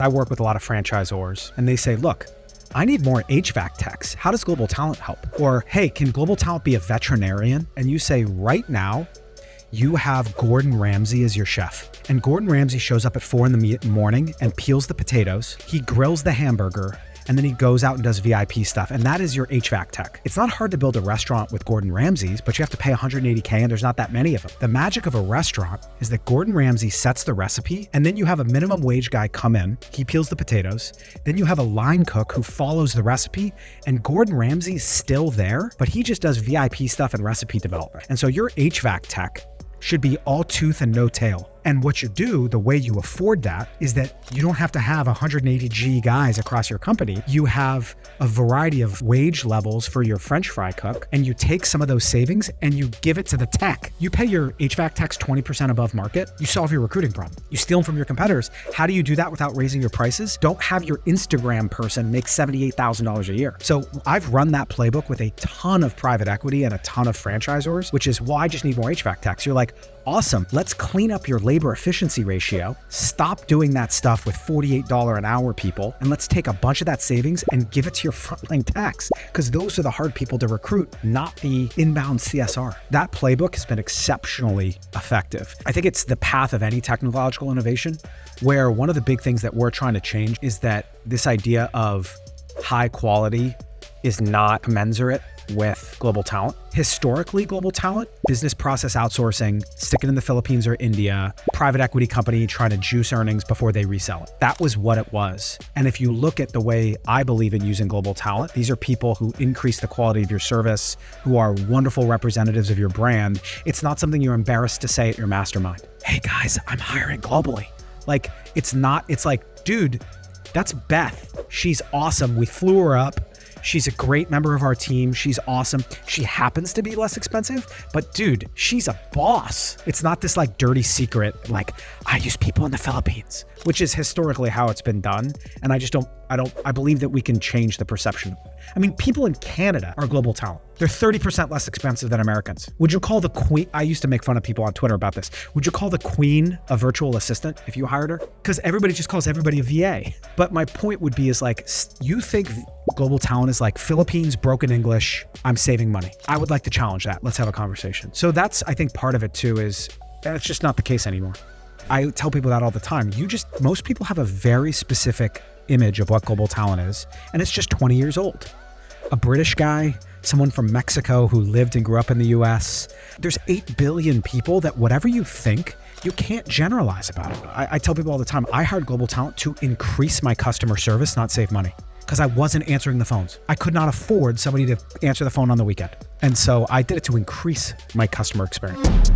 I work with a lot of franchisors and they say, look, I need more HVAC techs. How does Global Talent help? Or, hey, can Global Talent be a veterinarian? And you say, right now, you have Gordon Ramsay as your chef. And Gordon Ramsay shows up at 4 in the morning and peels the potatoes. He grills the hamburger. And then he goes out and does VIP stuff. And that is your HVAC tech. It's not hard to build a restaurant with Gordon Ramsay's, but you have to pay $180K and there's not that many of them. The magic of a restaurant is that Gordon Ramsay sets the recipe and then you have a minimum wage guy come in, he peels the potatoes. Then you have a line cook who follows the recipe and Gordon Ramsay's still there, but he just does VIP stuff and recipe development. And so your HVAC tech should be all tooth and no tail. And what you do, the way you afford that, is that you don't have to have 180G guys across your company. You have a variety of wage levels for your French fry cook, and you take some of those savings and you give it to the tech. You pay your HVAC techs 20% above market, you solve your recruiting problem. You steal them from your competitors. How do you do that without raising your prices? Don't have your Instagram person make $78,000 a year. So I've run that playbook with a ton of private equity and a ton of franchisors, which is, well, I just need more HVAC techs. You're like, awesome, let's clean up your labor efficiency ratio, stop doing that stuff with $48 an hour people, and let's take a bunch of that savings and give it to your frontline techs, because those are the hard people to recruit, not the inbound CSR. That playbook has been exceptionally effective. I think it's the path of any technological innovation, where one of the big things that we're trying to change is that this idea of high quality is not commensurate with Global Talent. Historically, Global Talent, business process outsourcing, stick it in the Philippines or India, private equity company trying to juice earnings before they resell it. That was what it was. And if you look at the way I believe in using Global Talent, these are people who increase the quality of your service, who are wonderful representatives of your brand. It's not something you're embarrassed to say at your mastermind. Hey guys, I'm hiring globally. Like, it's like, dude, that's Beth. She's awesome. We flew her up. She's a great member of our team. She's awesome. She happens to be less expensive, but dude, she's a boss. It's not this like dirty secret, like I use people in the Philippines, which is historically how it's been done. And I believe that we can change the perception. I mean, people in Canada are Global Talent. They're 30% less expensive than Americans. Would you call the Queen, I used to make fun of people on Twitter about this. Would you call the Queen a virtual assistant if you hired her? Because everybody just calls everybody a VA. But my point would be is like, you think Global Talent is like Philippines, broken English, I'm saving money. I would like to challenge that. Let's have a conversation. So that's, I think part of it too is, that's just not the case anymore. I tell people that all the time. Most people have a very specific image of what Global Talent is, and it's just 20 years old. A British guy, someone from Mexico who lived and grew up in the US. There's 8 billion people that whatever you think, you can't generalize about it. I tell people all the time, I hired Global Talent to increase my customer service, not save money, because I wasn't answering the phones. I could not afford somebody to answer the phone on the weekend. And so I did it to increase my customer experience.